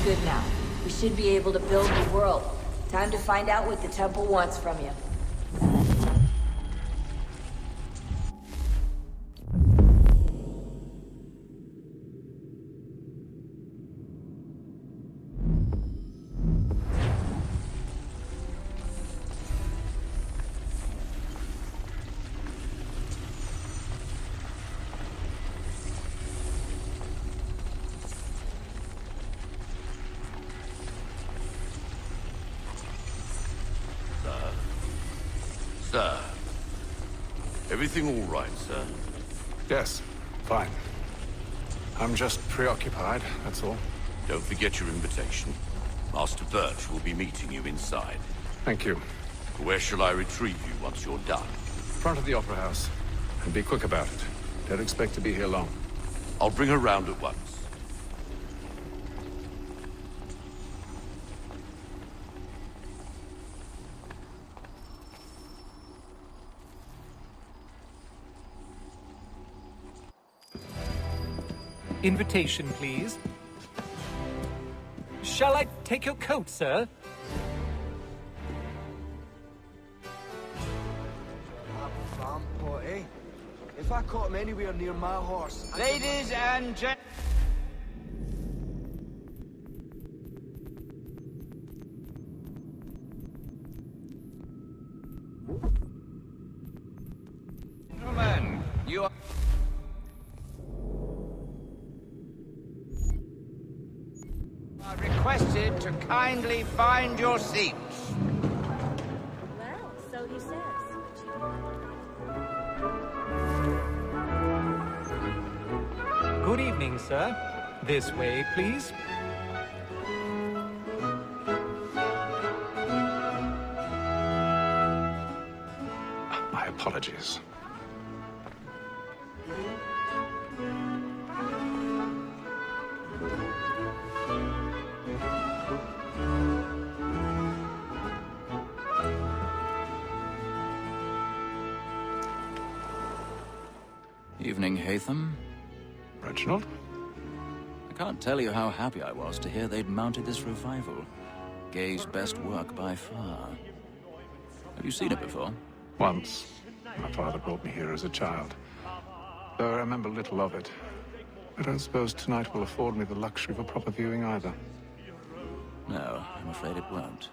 good now. We should be able to build the world. Time to find out what the temple wants from you. Sir. Everything all right, sir? Yes, fine. I'm just preoccupied, that's all. Don't forget your invitation. Master Birch will be meeting you inside. Thank you. Where shall I retrieve you once you're done? Front of the Opera House. And be quick about it. Don't expect to be here long. I'll bring her round at once. Invitation, please. Shall I take your coat, sir? Farm party. If I caught him anywhere near my horse... Ladies and gentlemen... you are... requested to kindly find your seats. Well, so he says. Good evening, sir. This way, please. My apologies. Evening, Hatham. Reginald? I can't tell you how happy I was to hear they'd mounted this revival. Gay's best work by far. Have you seen it before? Once. My father brought me here as a child. Though I remember little of it. I don't suppose tonight will afford me the luxury of a proper viewing either. No, I'm afraid it won't.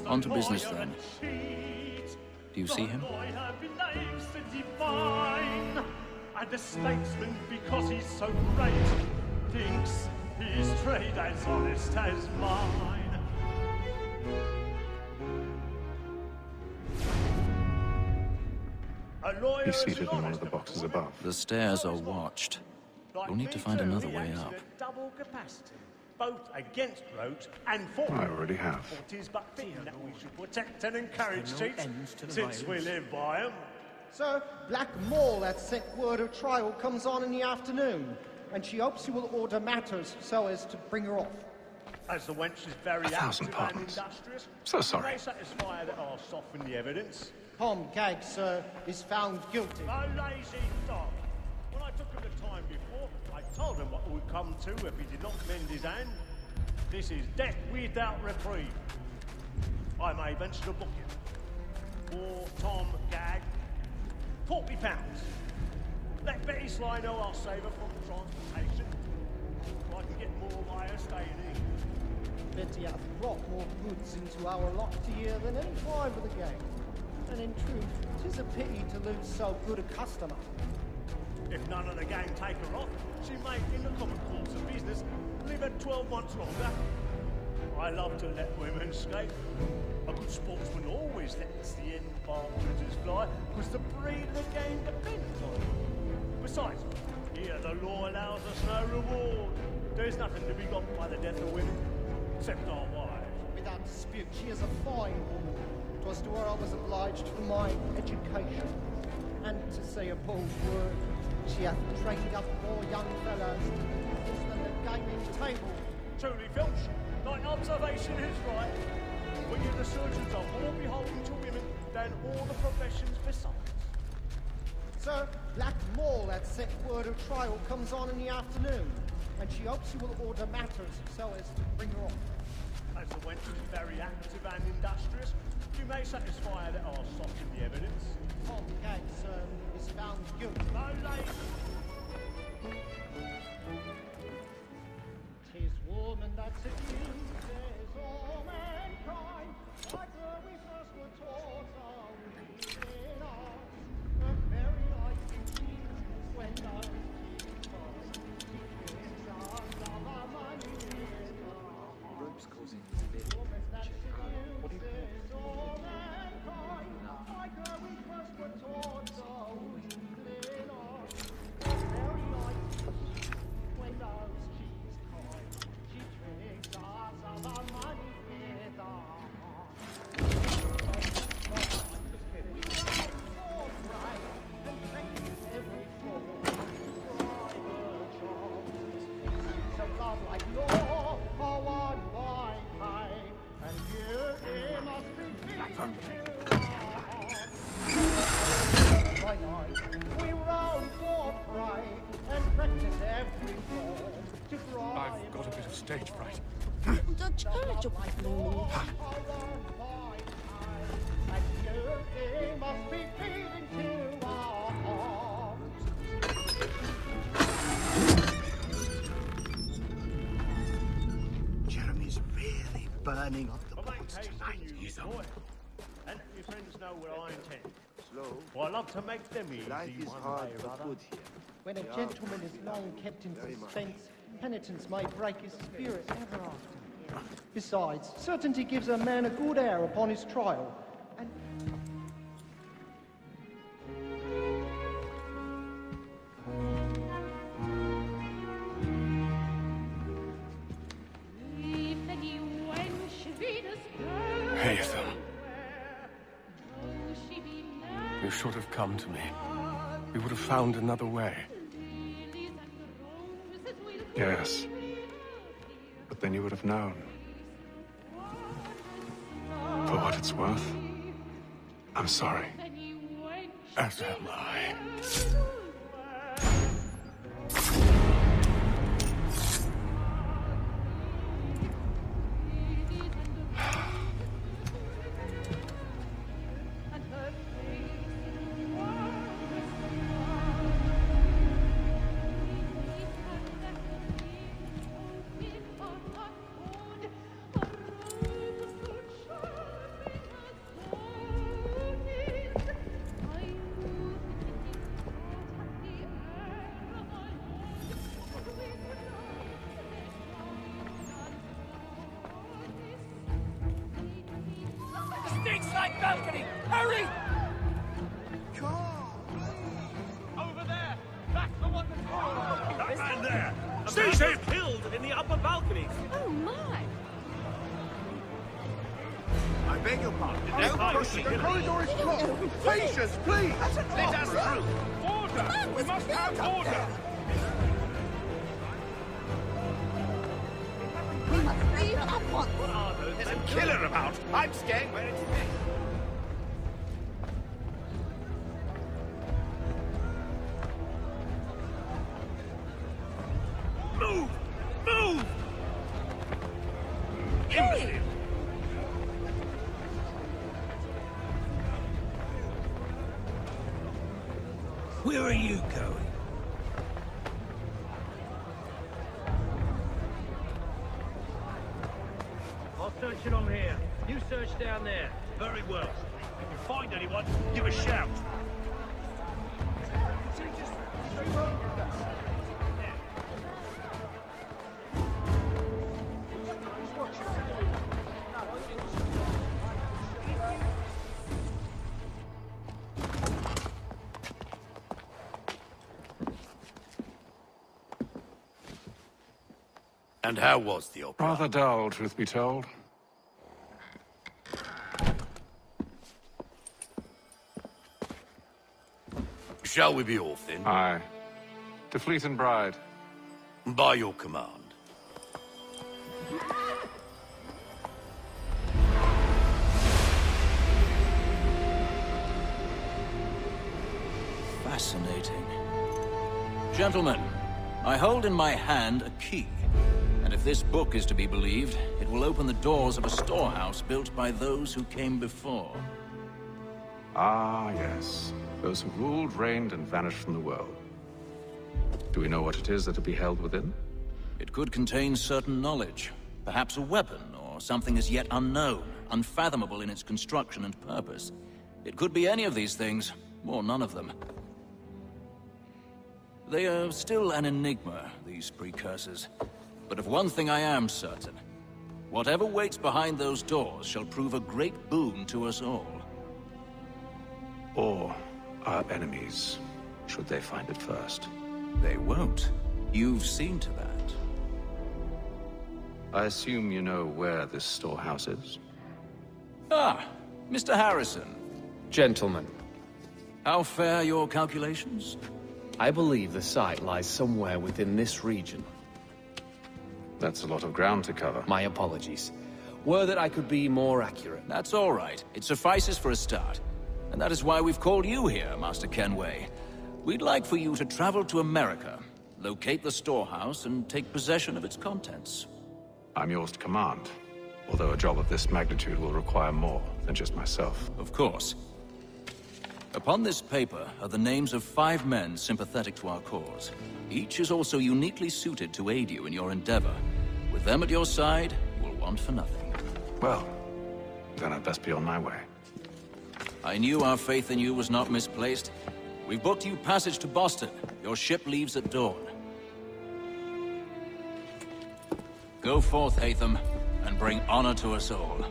On to business then. Do you see him? And the statesman, because he's so great, thinks his trade as honest as mine. He's seated in one of the boxes above. The stairs are watched. You'll need to find another way up. Double capacity, both against roads and for. I already have. What is but fitting that we should protect and encourage cheats, since we live by them. Sir, Black Mole that sent word of trial comes on in the afternoon, and she hopes you will order matters so as to bring her off. As the wench is very active and industrious, So sorry. may satisfy that I'll soften the evidence. Tom Gag, sir, is found guilty. A lazy dog. When I took him the time before, I told him what would come to if he did not mend his hand. This is death without reprieve. I may venture to book him. For Tom Gag, £40. Let Betty Sly know I'll save her from transportation. I can get more by her staying here. Betty hath brought more goods into our lot year than any time of the gang. And in truth, 'tis a pity to lose so good a customer. If none of the gang take her off, she may, in the common course of business, live her 12 months longer. I love to let women skate. A good sportsman always lets the end partridges fly, because the breed of the game depends on it. Besides, here the law allows us no reward. There's nothing to be got by the death of women, except our wives. Without dispute, she is a fine woman. 'Twas to her I was obliged for my education. And to say a bold word, she hath trained up more young fellows than the gaming table. Truly, Filch, thy observation is right. We the surgeons are more beholden to women than all the professions besides. Sir, Black Mole that sent word of trial comes on in the afternoon, and she hopes you will order matters so as to bring her off. As the wench is very active and industrious, you may satisfy her that I'll soften the evidence. Tom Gates is found guilty. No, lady. 'Tis woman that seduces all mankind, like her we first were taught are within us. The very light we see when those people gives us all our money in our Rope's causing woman that seduces all mankind, like her we first were taught are within us. The very light we see when those keys coin, she tricks us of our money with our heart. We ride so bright and practice every form of private charms. Pieces of love like law are won by time, and here they must be feeding to our hearts. By night we roam for prey and practice every form to drive. I've got a bit of stage fright. The church of blue. And here they must be feeding to our hearts. Jeremy's really burning up the Well, boats make haste tonight. in you, He's boy. on. And your friends know what I intend. Slow. Well, I love to make them easy Life is one hard way or but other. good here. When a gentleman is long kept in suspense, penitence may break his spirit ever after. Besides, certainty gives a man a good air upon his trial. And Hatham. You should have come to me. We would have found another way. Yes. But then you would have known. For what it's worth, I'm sorry. As am I. Side balcony! Hurry! Over there! That's the one that's fallen! That man there! Seize him! Killed in the upper balconies! Oh my! I beg your pardon. No pushing. The corridor is blocked. Patience, please. Let us through. Order! We must have order! We must leave at once! What are those? There's a killer about. I'm staying where it's safe. Move! Move! Imbecile! Where are you going? I'll search it on here. You search down there. Very well. If you find anyone, give a shout. And how was the opera? Rather dull, truth be told. Shall we be off then? Aye. To Fleet and Bride. By your command. Fascinating. Gentlemen, I hold in my hand a key. And if this book is to be believed, it will open the doors of a storehouse built by those who came before. Ah, yes. Those who ruled, reigned, and vanished from the world. Do we know what it is that will be held within? It could contain certain knowledge. Perhaps a weapon, or something as yet unknown, unfathomable in its construction and purpose. It could be any of these things, or none of them. They are still an enigma, these precursors. But of one thing I am certain. Whatever waits behind those doors shall prove a great boon to us all. Or our enemies, should they find it first. They won't. You've seen to that. I assume you know where this storehouse is? Ah, Mr. Harrison. Gentlemen, How fare your calculations? I believe the site lies somewhere within this region. That's a lot of ground to cover. My apologies. Were that I could be more accurate. That's all right. It suffices for a start. And that is why we've called you here, Master Kenway. We'd like for you to travel to America, locate the storehouse, and take possession of its contents. I'm yours to command, although a job of this magnitude will require more than just myself. Of course. Upon this paper are the names of 5 men sympathetic to our cause. Each is also uniquely suited to aid you in your endeavor. With them at your side, you will want for nothing. Well, then I'd best be on my way. I knew our faith in you was not misplaced. We've booked you passage to Boston. Your ship leaves at dawn. Go forth, Hatham, and bring honor to us all.